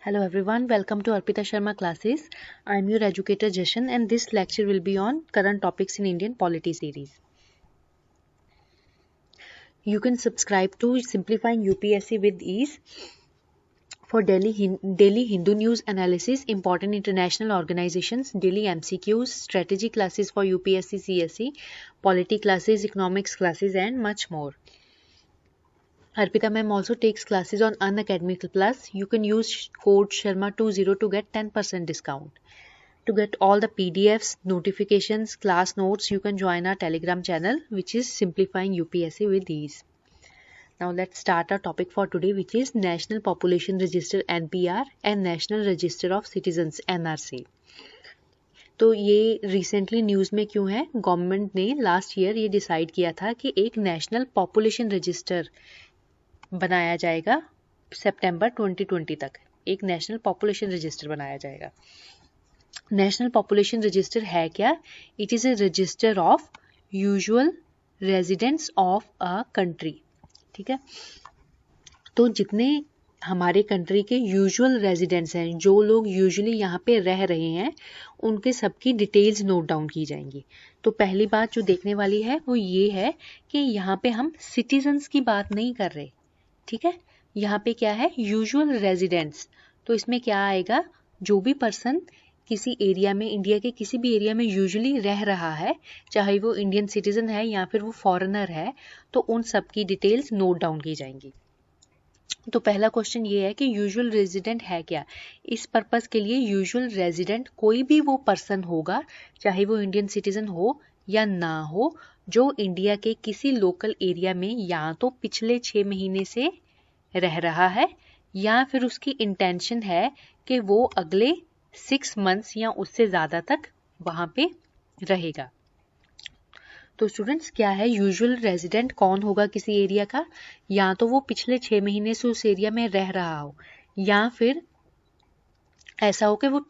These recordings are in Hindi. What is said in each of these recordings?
Hello everyone, welcome to Arpita Sharma classes. I am your educator Jashan and this lecture will be on current topics in Indian polity series. You can subscribe to Simplifying UPSC with Ease for daily Hindu news analysis, important international organizations, daily MCQs, strategy classes for UPSC CSE, polity classes, economics classes and much more. Arpita ma'am also takes classes on Unacademy Plus. You can use code Sharma20 to get 10% discount. To get all the PDFs, notifications, class notes, you can join our Telegram channel, which is Simplifying UPSC with Ease. Now let's start our topic for today, which is National Population Register NPR and National Register of Citizens NRC. तो ये रिसेंटली न्यूज़ में क्यों है? गवर्नमेंट ने लास्ट ईयर ये डिसाइड किया था कि एक नेशनल पॉपुलेशन रजिस्टर बनाया जाएगा सितंबर 2020 तक. एक नेशनल पॉपुलेशन रजिस्टर बनाया जाएगा. नेशनल पॉपुलेशन रजिस्टर है क्या? It is a register of usual residents of a country. ठीक है, तो जितने हमारे कंट्री के यूजुअल रेजिडेंट्स हैं, जो लोग यूजुअली यहाँ पे रह रहे हैं, उनके सबकी डिटेल्स नोट डाउन की जाएंगी. तो पहली बात जो देखने वाली है वो ये है कि यहाँ पे हम सिटीजन्स की बात नहीं कर रहे. ठीक है, यहाँ पे क्या है? Usual residents. तो इसमें क्या आएगा? जो भी पर्सन किसी एरिया में, इंडिया के किसी भी एरिया में यूजुअली रह रहा है, चाहे वो इंडियन सिटीजन है या फिर वो फॉरेनर है, तो उन सब की डिटेल्स नोट डाउन की जाएंगी. तो पहला क्वेश्चन ये है कि यूजुअल रेजिडेंट है क्या? इस पर्पस के लिए यूजुअल रेजिडेंट कोई भी वो पर्सन होगा, चाहे वो इंडियन सिटीजन हो या ना हो, जो इंडिया के किसी लोकल एरिया में या तो पिछले 6 महीने से रह रहा है या फिर उसकी इंटेंशन है कि वो अगले 6 मंथ्स या उससे ज़्यादा तक वहाँ पे रहेगा. तो स्टूडेंट्स, क्या है यूजुअल रेजिडेंट? कौन होगा किसी एरिया का? या तो वो पिछले 6 महीने से उस एरिया में रह रहा हो, या फिर ऐसा हो कि वो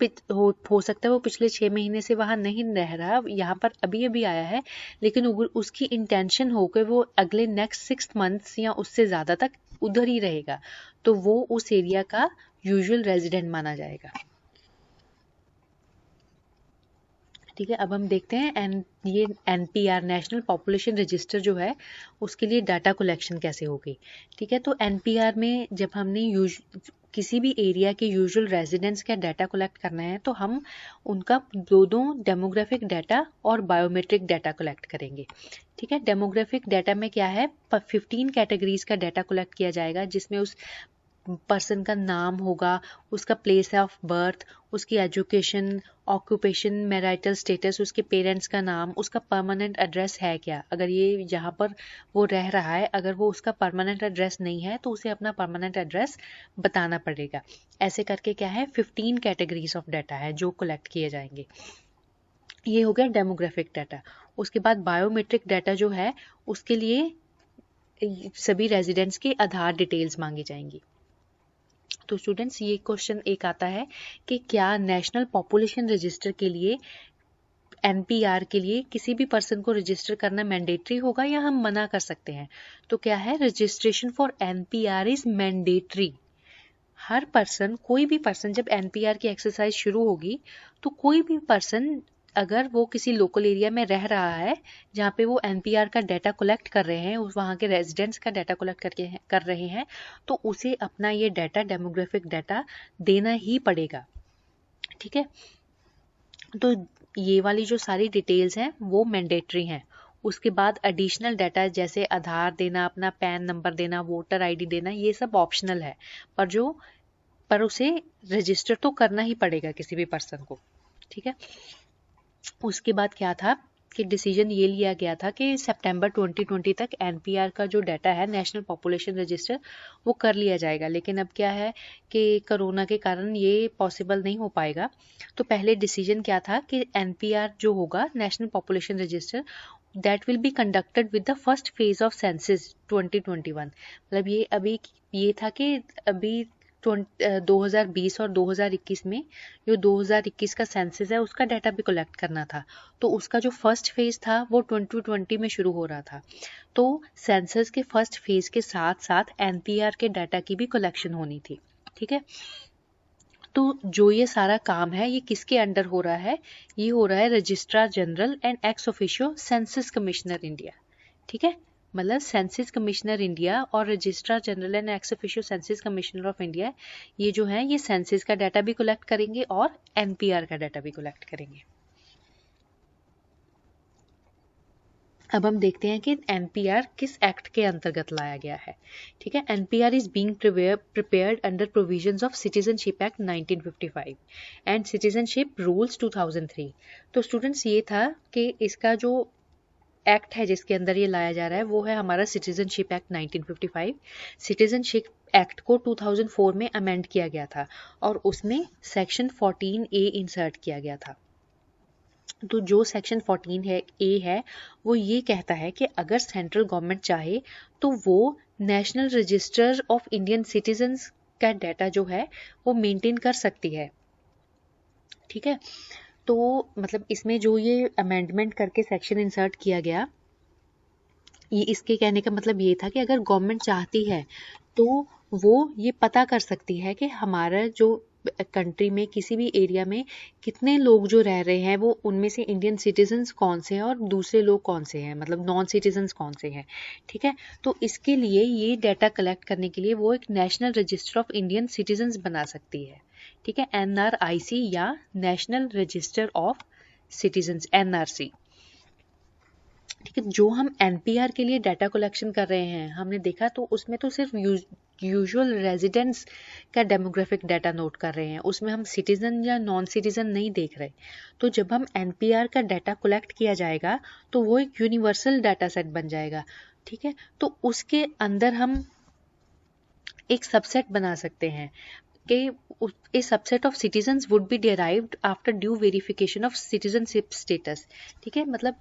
हो सकता है वो पिछले 6 महीने से वहाँ नहीं रह रहा, यहाँ पर अभी अभी आया है, लेकिन उसकी इंटेंशन हो कि वो अगले नेक्स्ट 6 मंथ्स या उससे ज़्यादा तक उधर ही रहेगा, तो वो उस एरिया का यूजुअल रेजिडेंट माना जाएगा. ठीक है, अब हम देखते हैं ये NPR नेशनल पॉपुलेशन रजिस्टर जो है उसके लिए डाटा कलेक्शन कैसे होगी. ठीक है, तो NPR में जब हमने किसी भी एरिया के यूजुअल रेजिडेंट्स का डाटा कलेक्ट करना है, तो हम उनका दोनों डेमोग्राफिक डाटा और बायोमेट्रिक डाटा कलेक्ट करेंगे. ठीक है, डेमोग्राफिक डाटा में क्या है? 15 कैटेगरीज का डाटा कलेक्ट किया जाएगा, जिसमें उस पर्सन का नाम होगा, उसका प्लेस ऑफ बर्थ, उसकी एजुकेशन, ऑक्यूपेशन, मैरिटल स्टेटस, उसके पेरेंट्स का नाम, उसका परमानेंट एड्रेस है क्या, अगर ये जहाँ पर वो रह रहा है अगर वो उसका परमानेंट एड्रेस नहीं है तो उसे अपना परमानेंट एड्रेस बताना पड़ेगा. ऐसे करके क्या है, 15 कैटेगरीज ऑफ डाटा है जो कलेक्ट किए जाएंगे. ये हो गया डेमोग्राफिक डाटा. उसके बाद बायोमेट्रिक डाटा जो है उसके लिए सभी रेजिडेंट्स की आधार डिटेल्स मांगी जाएंगी. तो स्टूडेंट्स, ये क्वेश्चन एक आता है कि क्या नेशनल पॉपुलेशन रजिस्टर के लिए, NPR के लिए किसी भी पर्सन को रजिस्टर करना मैंडेटरी होगा या हम मना कर सकते हैं? तो क्या है, registration for NPR is mandatory. Her person, कोई भी पर्सन, जब NPR की एक्सरसाइज शुरू होगी तो कोई भी पर्सन अगर वो किसी लोकल एरिया में रह रहा है जहाँ पे वो NPR का डाटा कलेक्ट कर रहे हैं, उस वहाँ के रेजिडेंट्स का डाटा कलेक्ट कर रहे हैं, तो उसे अपना ये डाटा, डेमोग्राफिक डाटा देना ही पड़ेगा. ठीक है, तो ये वाली जो सारी डिटेल्स हैं वो मैंडेटरी हैं. उसके बाद एडिशनल डाटा जैसे आधार देना, अपना पैन नंबर देना, वोटर ID देना, ये सब ऑप्शनल है, पर उसे रजिस्टर तो करना ही पड़ेगा किसी भी पर्सन को. ठीक है, उसके बाद क्या था कि डिसीजन ये लिया गया था कि सितंबर 2020 तक NPR का जो डाटा है, नेशनल पॉपुलेशन रजिस्टर, वो कर लिया जाएगा. लेकिन अब क्या है कि कोरोना के कारण ये पॉसिबल नहीं हो पाएगा. तो पहले डिसीजन क्या था कि NPR जो होगा, national population register, that will be conducted with the first phase of census 2021. मतलब ये अभी ये था कि अभी 2020 और 2021 में, जो 2021 का सेंसस है उसका डाटा भी कलेक्ट करना था, तो उसका जो फर्स्ट फेज था वो 2020 में शुरू हो रहा था. तो सेंसस के फर्स्ट फेज के साथ साथ NPR के डाटा की भी कलेक्शन होनी थी. ठीक है, तो जो ये सारा काम है ये किसके अंडर हो रहा है, ये हो रहा है registrar general and ex officio census commissioner India. ठीक है, मतलब सेंसस कमिश्नर इंडिया और registrar general and ex officio census commissioner of India, ये जो है ये सेंसस का डाटा भी कलेक्ट करेंगे और एनपीआर का डाटा भी कलेक्ट करेंगे। अब हम देखते हैं कि एनपीआर किस एक्ट के अंतर्गत लाया गया है। ठीक है, NPR is being prepared under provisions of citizenship act 1955 and citizenship rules 2003। तो स्टूडेंट्स ये था कि इसका जो एक्ट है जिसके अंदर ये लाया जा रहा है वो है हमारा सिटीजनशिप एक्ट 1955। सिटीजनशिप एक्ट को 2004 में अमेंड किया गया था और उसमें सेक्शन 14A इंसर्ट किया गया था। तो जो सेक्शन 14A है वो ये कहता है कि अगर सेंट्रल गवर्नमेंट चाहे तो वो national register of Indian citizens का डाटा जो है वो मेंटेन कर सकती है। ठीक है, तो मतलब इसमें जो ये अमेंडमेंट करके सेक्शन इंसर्ट किया गया, ये इसके कहने का मतलब ये था कि अगर गवर्नमेंट चाहती है तो वो ये पता कर सकती है कि हमारा जो कंट्री में किसी भी एरिया में कितने लोग जो रह रहे हैं वो उनमें से इंडियन सिटीजन्स कौन से हैं और दूसरे लोग कौन से हैं, मतलब नॉन सिटीजन्स कौन से हैं। ठीक है, तो इसके लिए ये डाटा कलेक्ट करने के लिए वो एक national register of Indian citizens बना सकती है। ठीक है, NRIC या national register of citizens NRC। ठीक है, जो हम एनपीआर के लिए डाटा कलेक्शन कर रहे हैं हमने देखा तो उसमें तो सिर्फ यूजुअल रेजिडेंट्स का डेमोग्राफिक डाटा नोट कर रहे हैं, उसमें हम सिटीजन या नॉन सिटीजन नहीं देख रहे। तो जब हम एनपीआर का डाटा कलेक्ट किया जाएगा तो वो एक यूनिवर्सल डाटा सेट बन जाएगा। ठीक है, तो उसके अंदर हम एक सबसेट बना सकते हैं कि a subset of citizens would be derived after due verification of citizenship status। ठीक है, मतलब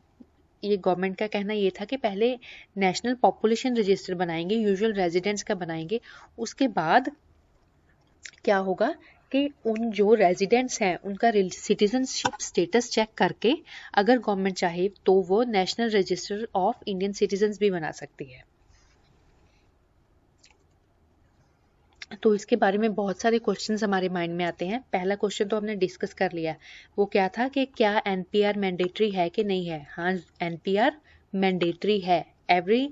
ये गवर्नमेंट का कहना ये था कि पहले नेशनल पॉपुलेशन रजिस्टर बनाएंगे, यूजुअल रेजिडेंट्स का बनाएंगे, उसके बाद क्या होगा कि उन जो रेजिडेंट्स हैं उनका सिटीजनशिप स्टेटस चेक करके अगर गवर्नमेंट चाहे तो वो national register of Indian citizens भी बना सकती है। तो इसके बारे में बहुत सारे क्वेश्चंस हमारे माइंड में आते हैं। पहला क्वेश्चन तो हमने डिस्कस कर लिया, वो क्या था कि क्या एनपीआर मैंडेटरी है कि नहीं है। हाँ, एनपीआर मैंडेटरी है। Every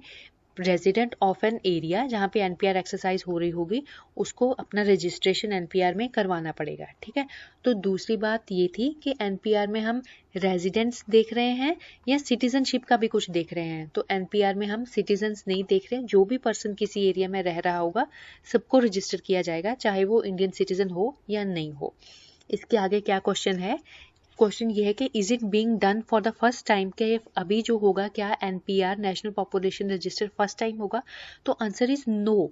resident of an area जहाँ पे एनपीआर एक्सरसाइज हो रही होगी उसको अपना रजिस्ट्रेशन एनपीआर में करवाना पड़ेगा। ठीक है, तो दूसरी बात ये थी कि एनपीआर में हम रेजिडेंट्स देख रहे हैं या सिटीजनशिप का भी कुछ देख रहे हैं। तो एनपीआर में हम सिटीजन्स नहीं देख रहे हैं, जो भी पर्सन किसी एरिया में रह रहा होगा सबको रजिस्टर किया जाएगा, चाहे वो इंडियन सिटीजन हो या नहीं हो। इसके आगे क्या क्वेश्चन है, क्वेश्चन ये है कि is it being done for the first time, के अभी जो होगा क्या NPR national population register first time होगा। तो आंसर इज नो।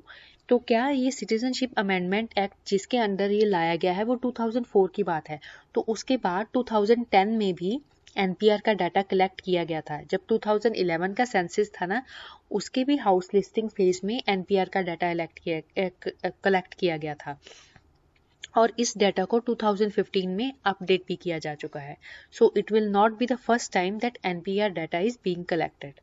तो क्या ये सिटीजनशिप अमेंडमेंट एक्ट जिसके अंडर ये लाया गया है वो 2004 की बात है, तो उसके बाद 2010 में भी एनपीआर का डाटा कलेक्ट किया गया था। जब 2011 का सेंसस था ना, उसके भी हाउस लिस्टिंग फेज में एनपीआर का डाटा कलेक्ट किया गया था और इस डाटा को 2015 में अपडेट भी किया जा चुका है। So it will not be the first time that NPR data is being collected.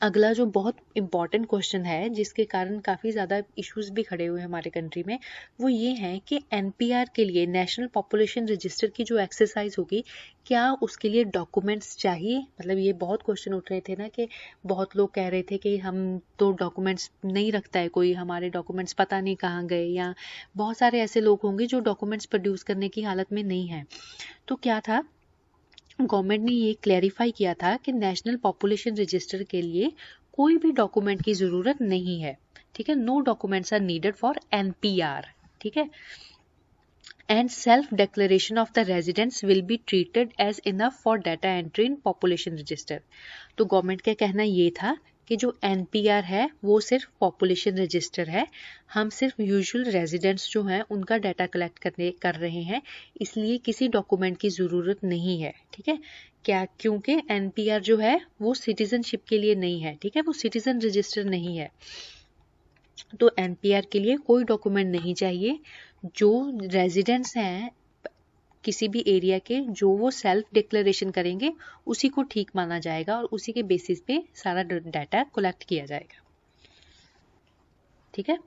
अगला जो बहुत इंपॉर्टेंट क्वेश्चन है जिसके कारण काफ़ी ज़्यादा इश्यूज भी खड़े हुए हैं हमारे कंट्री में, वो ये है कि एनपीआर के लिए नेशनल पॉपुलेशन रजिस्टर की जो एक्सरसाइज होगी क्या उसके लिए डॉक्यूमेंट्स चाहिए। मतलब ये बहुत क्वेश्चन उठ रहे थे ना कि बहुत लोग कह रहे थे कि हम तो डॉक्यूमेंट्स नहीं रखता है कोई, हमारे डॉक्यूमेंट्स पता नहीं कहाँ गए, या बहुत सारे ऐसे लोग होंगे जो डॉक्यूमेंट्स प्रोड्यूस करने की हालत में नहीं है। तो क्या था, गवर्नमेंट ने ये क्लैरिफाई किया था कि नेशनल पॉपुलेशन रजिस्टर के लिए कोई भी डॉक्यूमेंट की ज़रूरत नहीं है। ठीक है, no documents are needed for NPR. ठीक है, and self declaration of the residents will be treated as enough for data entry in population register. तो गवर्नमेंट का कहना ये था कि जो एनपीआर है वो सिर्फ पॉपुलेशन रजिस्टर है, हम सिर्फ यूजुअल रेजिडेंट्स जो हैं उनका डाटा कलेक्ट कर रहे हैं, इसलिए किसी डॉक्यूमेंट की ज़रूरत नहीं है। ठीक है, क्या, क्योंकि एनपीआर जो है वो सिटीजनशिप के लिए नहीं है। ठीक है, वो सिटीजन रजिस्टर नहीं है, तो एनपीआर के लिए कोई डॉक्यूमेंट नहीं चाहिए। जो रेजिडेंट्स हैं किसी भी एरिया के, जो वो सेल्फ डिक्लेरेशन करेंगे उसी को ठीक माना जाएगा और उसी के बेसिस पे सारा डाटा कलेक्ट किया जाएगा। ठीक है,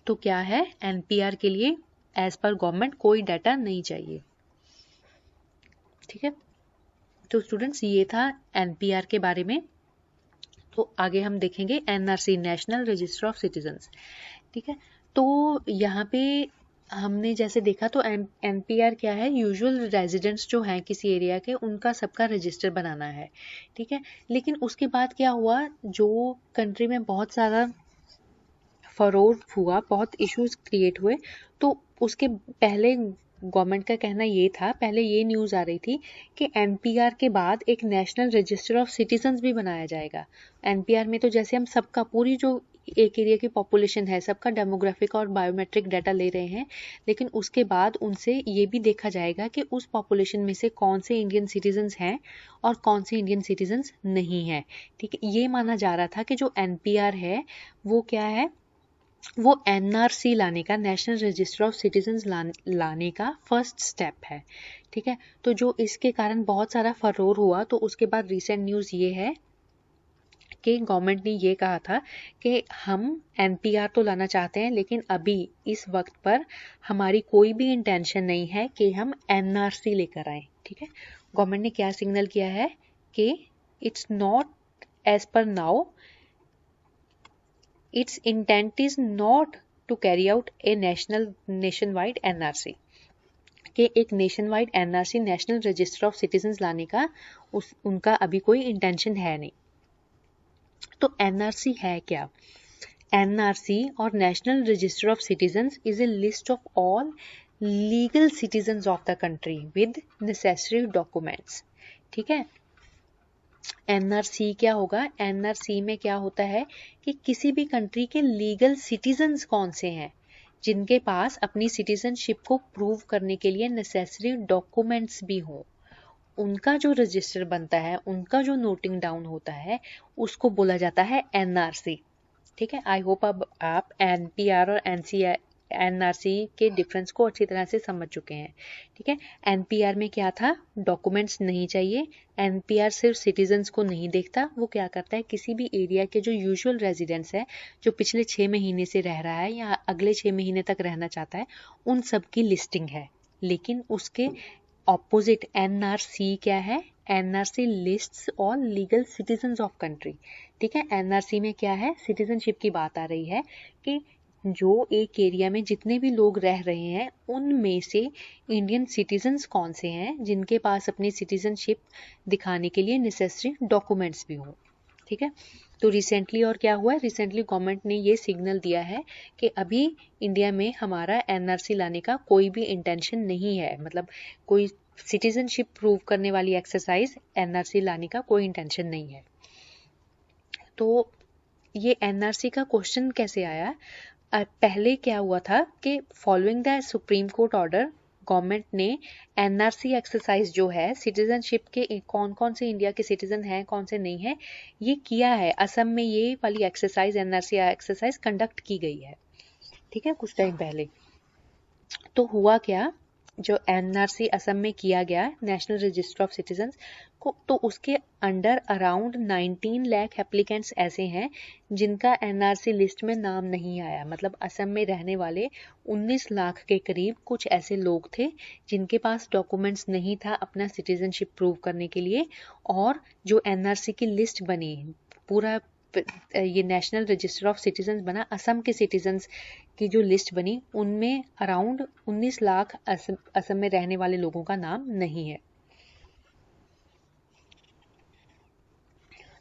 तो क्या है, एनपीआर के लिए एज पर गवर्नमेंट कोई डाटा नहीं चाहिए। ठीक है, तो स्टूडेंट्स ये था एनपीआर के बारे में। तो आगे हम देखेंगे NRC, national register of citizens. ठीक है, तो यहाँ पे हमने जैसे देखा तो एनपीआर क्या है, यूजुअल रेजिडेंट्स जो हैं किसी एरिया के, उनका सबका रजिस्टर बनाना है। ठीक है, लेकिन उसके बाद क्या हुआ, जो कंट्री में बहुत सारा फरोड हुआ, बहुत इश्यूज क्रिएट हुए, तो उसके पहले गवर्नमेंट का कहना ये था, पहले ये न्यूज़ आ रही थी कि एनपीआर के बाद एक नेशनल रजिस्टर ऑफ सिटीजन्स भी बनाया जाएगा। एनपीआर में तो जैसे हम सबका, पूरी जो एक एरिया की पॉपुलेशन है, सबका डेमोग्राफिक और बायोमेट्रिक डाटा ले रहे हैं, लेकिन उसके बाद उनसे ये भी देखा जाएगा कि उस पॉपुलेशन में से कौन से इंडियन सिटीजन्स हैं और कौन से इंडियन सिटीजन्स नहीं हैं। ठीक है, ये माना जा रहा था कि जो एनपीआर है वो क्या है, वो एनआरसी लाने का, नेशनल रजिस्टर ऑफ सिटीजन्स लाने का फर्स्ट स्टेप है। ठीक है, तो जो इसके कारण बहुत सारा फरोर हुआ, तो उसके बाद रिसेंट न्यूज़ ये है कि गवर्नमेंट ने ये कहा था कि हम एनपीआर तो लाना चाहते हैं, लेकिन अभी इस वक्त पर हमारी कोई भी इंटेंशन नहीं है कि हम एनआरसी लेकर आए। ठीक है, गवर्नमेंट ने क्या सिग्नल किया है कि it's not as per now, its intent is not to carry out a nationwide NRC, कि एक nation wide NRC, national register of citizens लाने का उनका अभी कोई इंटेंशन है नहीं। तो एनआरसी है क्या? एनआरसी और national register of citizens is a list of all legal citizens of the country with necessary documents. ठीक है, एनआरसी क्या होगा, एनआरसी में क्या होता है कि किसी भी कंट्री के लीगल सिटीजन्स कौन से हैं, जिनके पास अपनी सिटीजनशिप को प्रूव करने के लिए नेसेसरी डॉक्यूमेंट्स भी हों, उनका जो रजिस्टर बनता है, उनका जो नोटिंग डाउन होता है, उसको बोला जाता है एनआरसी। ठीक है, आई होप अब आप एनपीआर और एनआरसी के डिफरेंस को अच्छी तरह से समझ चुके हैं। ठीक है, एनपीआर में क्या था, डॉक्यूमेंट्स नहीं चाहिए। एनपीआर सिर्फ सिटीजन्स को नहीं देखता, वो क्या करता है, किसी भी एरिया के जो यूजुअल रेजिडेंट्स है, जो पिछले 6 महीने से रह रहा है या अगले 6 महीने तक रहना चाहता है, उन सब की लिस्टिंग है। लेकिन उसके ऑपोजिट एनआरसी क्या है, NRC lists all legal citizens of country. ठीक है, एनआरसी में क्या है, सिटीजनशिप की बात आ रही है कि जो एक एरिया में जितने भी लोग रह रहे हैं, उनमें से इंडियन सिटीजन्स कौन से हैं जिनके पास अपनी सिटीजनशिप दिखाने के लिए नेसेसरी डॉक्यूमेंट्स भी हों। ठीक है, तो रिसेंटली और क्या हुआ है, रिसेंटली गवर्नमेंट ने ये सिग्नल दिया है कि अभी इंडिया में हमारा एनआरसी लाने का कोई भी इंटेंशन नहीं है, मतलब कोई सिटीजनशिप प्रूव करने वाली एक्सरसाइज एनआरसी लाने का कोई इंटेंशन नहीं है। तो ये एनआरसी का क्वेश्चन कैसे आया, पहले क्या हुआ था कि following the supreme court order, government ने एनआरसी एक्सरसाइज जो है, सिटीजनशिप के कौन कौन से इंडिया के सिटीजन हैं, कौन से नहीं है, ये किया है। असम में ये वाली एक्सरसाइज, एनआरसी एक्सरसाइज कंडक्ट की गई है। ठीक है, कुछ टाइम पहले। तो हुआ क्या, जो एनआरसी असम में किया गया, नेशनल रजिस्टर ऑफ सिटीजन्स को, तो उसके अंडर अराउंड 19 लाख एप्लीकेंट्स ऐसे हैं जिनका एनआरसी लिस्ट में नाम नहीं आया। मतलब असम में रहने वाले 19 लाख के करीब कुछ ऐसे लोग थे जिनके पास डॉक्यूमेंट्स नहीं था अपना सिटीजनशिप प्रूव करने के लिए, और जो एनआरसी की लिस्ट बनी, पूरा ये नेशनल रजिस्टर ऑफ सिटीजन्स बना, असम के सिटीजन्स की जो लिस्ट बनी, उनमें अराउंड 19 लाख असम में रहने वाले लोगों का नाम नहीं है।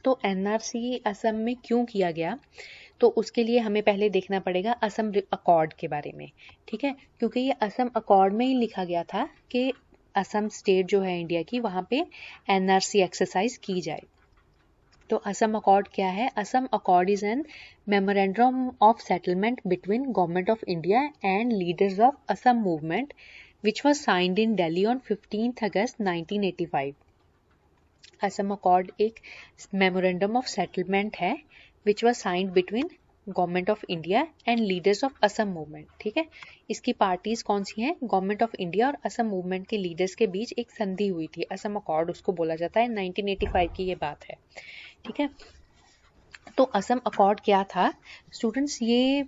तो एनआरसी असम में क्यों किया गया, तो उसके लिए हमें पहले देखना पड़ेगा असम अकॉर्ड के बारे में। ठीक है, क्योंकि ये असम अकॉर्ड में ही लिखा गया था कि असम स्टेट जो है इंडिया की, वहाँ पे एनआरसी एक्सरसाइज की जाए। तो असम अकॉर्ड क्या है, Assam accord is an memorandum of settlement between government of India and leaders of Assam movement which was signed in Delhi on 15 August 1985। Assam accord एक मेमोरेंडम ऑफ सेटलमेंट है which was signed between government of India and leaders of Assam movement. ठीक है, इसकी पार्टीज कौन सी हैं, गवर्नमेंट ऑफ इंडिया और असम मूवमेंट के लीडर्स के बीच एक संधि हुई थी, असम अकॉर्ड उसको बोला जाता है, 1985 की ये बात है। ठीक है, तो असम अकॉर्ड क्या था स्टूडेंट्स, ये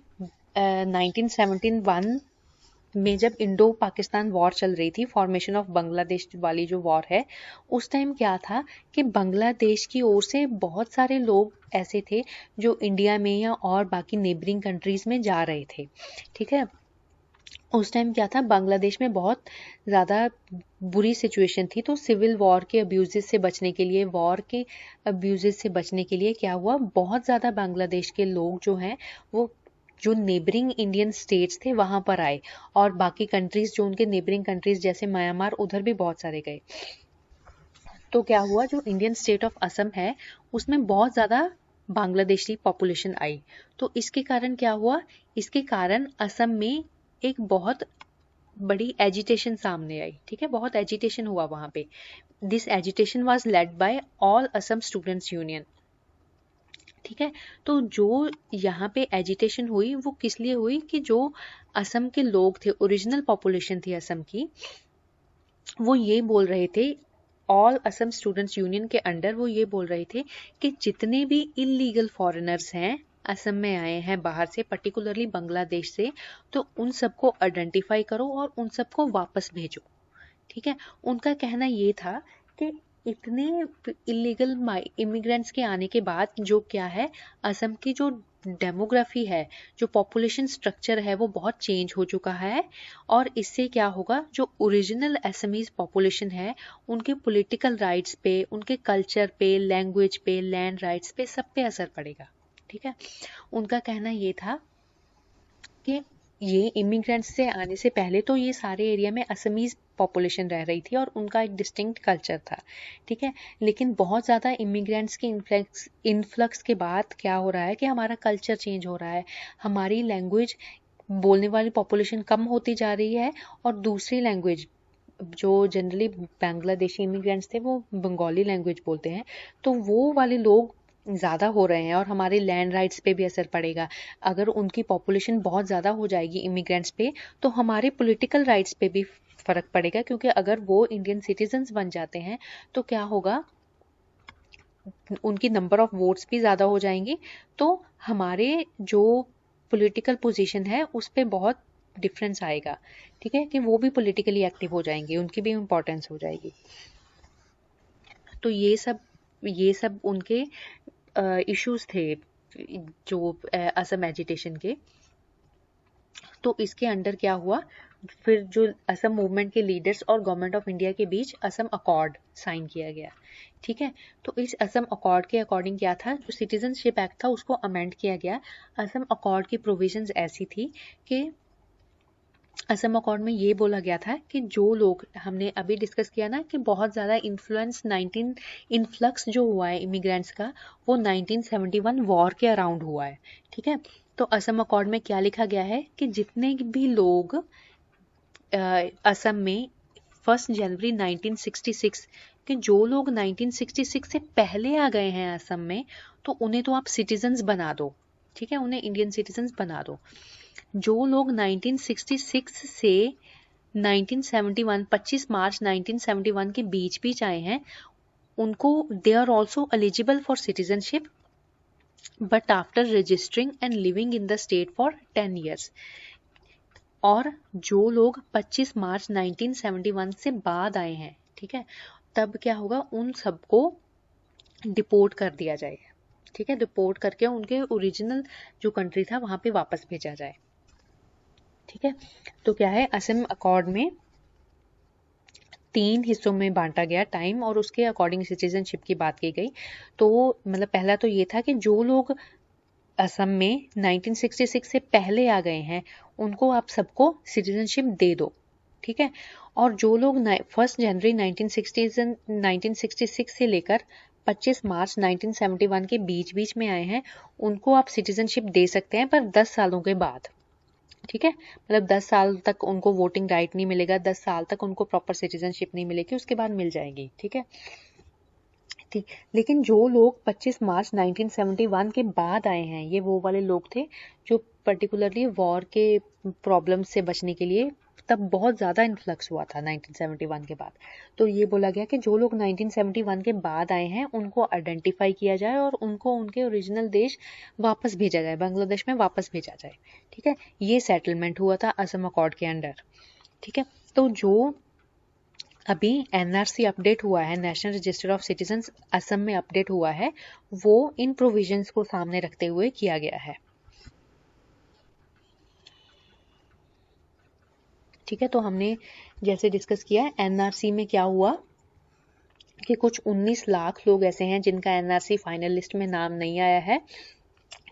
1971 में जब इंडो पाकिस्तान वॉर चल रही थी, फॉर्मेशन ऑफ बांग्लादेश वाली जो वॉर है, उस टाइम क्या था कि बांग्लादेश की ओर से बहुत सारे लोग ऐसे थे जो इंडिया में या और बाकी नेबरिंग कंट्रीज में जा रहे थे। ठीक है, उस टाइम क्या था, बांग्लादेश में बहुत ज़्यादा बुरी सिचुएशन थी। तो सिविल वॉर के अब्यूजेस से बचने के लिए, वॉर के अब्यूजेस से बचने के लिए क्या हुआ, बहुत ज़्यादा बांग्लादेश के लोग जो हैं वो जो नेबरिंग इंडियन स्टेट्स थे वहां पर आए, और बाकी कंट्रीज जो उनके नेबरिंग कंट्रीज जैसे म्यांमार, उधर भी बहुत सारे गए। तो क्या हुआ, जो इंडियन स्टेट ऑफ असम है उसमें बहुत ज़्यादा बांग्लादेशी पॉपुलेशन आई। तो इसके कारण क्या हुआ, इसके कारण असम में एक बहुत बड़ी एजिटेशन सामने आई। ठीक है, बहुत एजिटेशन हुआ वहां पे। This agitation was led by all Assam students union. ठीक है, तो जो यहाँ पे एजिटेशन हुई वो किस लिए हुई कि जो असम के लोग थे, ओरिजिनल पॉपुलेशन थी असम की, वो ये बोल रहे थे, ऑल असम स्टूडेंट्स यूनियन के अंडर वो ये बोल रहे थे कि जितने भी इलीगल फॉरेनर्स हैं असम में आए हैं बाहर से, पर्टिकुलरली बांग्लादेश से, तो उन सबको आइडेंटिफाई करो और उन सबको वापस भेजो। ठीक है, उनका कहना ये था कि इतने इलीगल इमिग्रेंट्स के आने के बाद जो क्या है, असम की जो डेमोग्राफी है, जो पॉपुलेशन स्ट्रक्चर है, वो बहुत चेंज हो चुका है। और इससे क्या होगा, जो ओरिजिनल असमीज पॉपुलेशन है उनके पॉलिटिकल राइट्स पे, उनके कल्चर पे, लैंग्वेज पे, लैंड राइट्स पे, सब पे असर पड़ेगा। ठीक है, उनका कहना ये था कि ये इमिग्रेंट्स से आने से पहले तो ये सारे एरिया में असमीज पॉपुलेशन रह रही थी और उनका एक डिस्टिंक्ट कल्चर था। ठीक है, लेकिन बहुत ज़्यादा इमिग्रेंट्स के इन्फ्लक्स के बाद क्या हो रहा है कि हमारा कल्चर चेंज हो रहा है, हमारी लैंग्वेज बोलने वाली पॉपुलेशन कम होती जा रही है, और दूसरी लैंग्वेज जो जनरली बांग्लादेशी इमिग्रेंट्स थे वो बंगाली लैंग्वेज बोलते हैं, तो वो वाले लोग ज़्यादा हो रहे हैं और हमारे लैंड राइट्स पे भी असर पड़ेगा। अगर उनकी पॉपुलेशन बहुत ज़्यादा हो जाएगी इमिग्रेंट्स पे, तो हमारे पॉलिटिकल राइट्स पे भी फ़र्क पड़ेगा, क्योंकि अगर वो इंडियन सिटीजन्स बन जाते हैं तो क्या होगा, उनकी नंबर ऑफ वोट्स भी ज़्यादा हो जाएंगी, तो हमारे जो पॉलिटिकल पोजीशन है उस पर बहुत डिफरेंस आएगा। ठीक है, कि वो भी पॉलिटिकली एक्टिव हो जाएंगे, उनकी भी इम्पोर्टेंस हो जाएगी। तो ये सब उनके इश्यूज थे जो असम एजिटेशन के। तो इसके अंडर क्या हुआ, फिर जो असम मूवमेंट के लीडर्स और गवर्नमेंट ऑफ इंडिया के बीच असम अकॉर्ड साइन किया गया। ठीक है, तो इस असम अकॉर्ड के अकॉर्डिंग क्या था, जो सिटीजनशिप एक्ट था उसको अमेंड किया गया। असम अकॉर्ड की प्रोविजंस ऐसी थी कि असम अकॉर्ड में ये बोला गया था कि जो लोग, हमने अभी डिस्कस किया ना कि बहुत ज़्यादा इन्फ्लक्स जो हुआ है इमिग्रेंट्स का, वो 1971 वॉर के अराउंड हुआ है। ठीक है, तो असम अकॉर्ड में क्या लिखा गया है कि जितने भी लोग असम में 1 जनवरी 1966 कि जो लोग 1966 से पहले आ गए हैं असम में, तो उन्हें तो आप सिटीजन्स बना दो। ठीक है, उन्हें इंडियन सिटीजन्स बना दो। जो लोग 1966 से 1971 25 मार्च 1971 के बीच आए हैं, उनको they are also eligible for citizenship, but after registering and living in the state for 10 years। और जो लोग 25 मार्च 1971 से बाद आए हैं, ठीक है, तब क्या होगा, उन सबको डिपोर्ट कर दिया जाएगा। ठीक है, डिपोर्ट करके उनके ओरिजिनल जो कंट्री था वहां पे वापस भेजा जाए। ठीक है, तो क्या है, असम अकॉर्ड में 3 हिस्सों में बांटा गया टाइम, और उसके अकॉर्डिंग सिटीजनशिप की बात की गई। तो मतलब पहला तो ये था कि जो लोग असम में 1966 से पहले आ गए हैं उनको आप सबको सिटीजनशिप दे दो। ठीक है, और जो लोग 1 जनवरी 1966 से लेकर 25 मार्च 1971 के बीच में आए हैं, उनको आप सिटीजनशिप दे सकते हैं, पर 10 सालों के बाद। ठीक है, मतलब 10 साल तक उनको वोटिंग राइट नहीं मिलेगा, 10 साल तक उनको प्रॉपर सिटीजनशिप नहीं मिलेगी, उसके बाद मिल जाएगी। ठीक है, ठीक, लेकिन जो लोग 25 मार्च 1971 के बाद आए हैं, ये वो वाले लोग थे जो पर्टिकुलरली वॉर के प्रॉब्लम से बचने के लिए तब बहुत ज़्यादा इन्फ्लक्स हुआ था 1971 के बाद। तो ये बोला गया कि जो लोग 1971 के बाद आए हैं उनको आइडेंटिफाई किया जाए और उनको उनके ओरिजिनल देश वापस भेजा जाए, बांग्लादेश में वापस भेजा जाए। ठीक है, ये सेटलमेंट हुआ था असम अकॉर्ड के अंडर। ठीक है, तो जो अभी एनआरसी अपडेट हुआ है, national register of citizens Assam में अपडेट हुआ है, वो इन प्रोविजंस को सामने रखते हुए किया गया है। ठीक है, तो हमने जैसे डिस्कस किया एनआरसी में क्या हुआ कि कुछ 19 लाख लोग ऐसे हैं जिनका एनआरसी फाइनल लिस्ट में नाम नहीं आया है।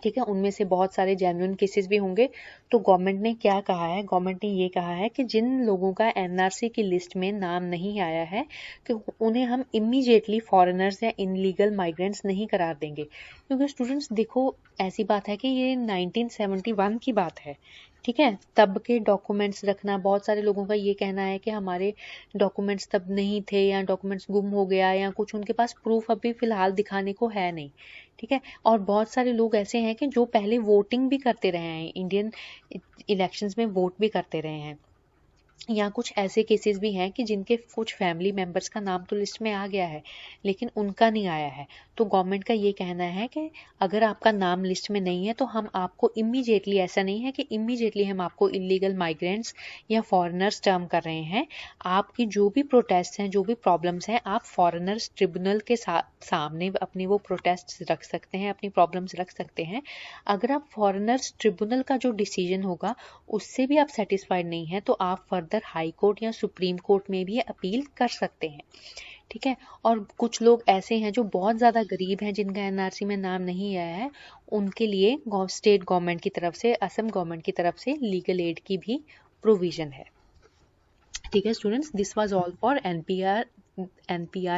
ठीक है, उनमें से बहुत सारे जेन्युइन केसेस भी होंगे। तो गवर्नमेंट ने क्या कहा है, गवर्नमेंट ने ये कहा है कि जिन लोगों का एनआरसी की लिस्ट में नाम नहीं आया है कि उन्हें हम इमीडिएटली फॉरेनर्स या इनलीगल माइग्रेंट्स नहीं करार देंगे। क्योंकि स्टूडेंट्स देखो, ऐसी बात है कि ये 1971 की बात है। ठीक है, तब के डॉक्यूमेंट्स रखना, बहुत सारे लोगों का ये कहना है कि हमारे डॉक्यूमेंट्स तब नहीं थे या डॉक्यूमेंट्स गुम हो गया या कुछ उनके पास प्रूफ अभी फिलहाल दिखाने को है नहीं। ठीक है, और बहुत सारे लोग ऐसे हैं कि जो पहले वोटिंग भी करते रहे हैं, इंडियन इलेक्शंस में वोट भी करते रहे हैं, या कुछ ऐसे केसेस भी हैं कि जिनके कुछ फैमिली मेंबर्स का नाम तो लिस्ट में आ गया है लेकिन उनका नहीं आया है। तो गवर्नमेंट का ये कहना है कि अगर आपका नाम लिस्ट में नहीं है तो हम आपको इमीडिएटली, ऐसा नहीं है कि इमीडिएटली हम आपको इलीगल माइग्रेंट्स या फॉरेनर्स टर्म कर रहे हैं। आपकी जो भी प्रोटेस्ट हैं, जो भी प्रॉब्लम्स हैं, आप फॉरेनर्स ट्रिब्यूनल के सामने अपनी वो प्रोटेस्ट रख सकते हैं, अपनी प्रॉब्लम्स रख सकते हैं। अगर आप फॉरेनर्स ट्रिब्यूनल का जो डिसीजन होगा उससे भी आप सेटिस्फाइड नहीं है तो आप फर्दर हाई कोर्ट या सुप्रीम कोर्ट में भी अपील कर सकते हैं। ठीक है, और कुछ लोग ऐसे हैं जो बहुत ज़्यादा गरीब हैं जिनका एनआरसी में नाम नहीं आया है, उनके लिए स्टेट गवर्नमेंट की तरफ से, असम गवर्नमेंट की तरफ से लीगल एड की भी प्रोविजन है। ठीक है students, this was all for NPR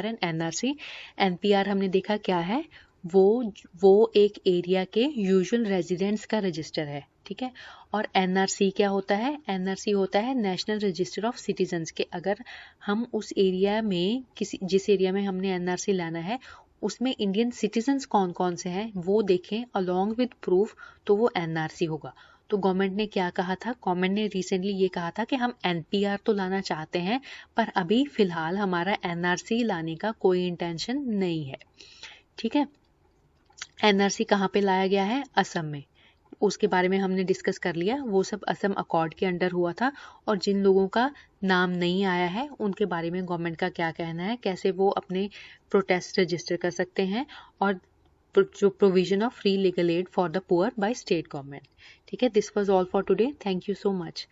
and NRC. NPR हमने देखा क्या है, वो एक एरिया के यूजुअल रेजिडेंट्स का रजिस्टर है। ठीक है, और एनआरसी क्या होता है, एनआरसी होता है नेशनल रजिस्टर ऑफ सिटीजन्स के। अगर हम उस एरिया में जिस एरिया में हमने एनआरसी लाना है उसमें इंडियन सिटीजन्स कौन कौन से हैं वो देखें अलोंग विद प्रूफ, तो वो एनआरसी होगा। तो गवर्नमेंट ने क्या कहा था, गवर्नमेंट ने रिसेंटली ये कहा था कि हम एनपीआर तो लाना चाहते हैं पर अभी फिलहाल हमारा एनआरसी लाने का कोई इंटेंशन नहीं है। ठीक है, एनआरसी कहाँ पे लाया गया है, असम में। उसके बारे में हमने डिस्कस कर लिया, वो सब असम अकॉर्ड के अंडर हुआ था। और जिन लोगों का नाम नहीं आया है उनके बारे में गवर्नमेंट का क्या कहना है, कैसे वो अपने प्रोटेस्ट रजिस्टर कर सकते हैं, और जो provision of free legal aid for the poor by state government. ठीक है, this was all for today, thank you so much.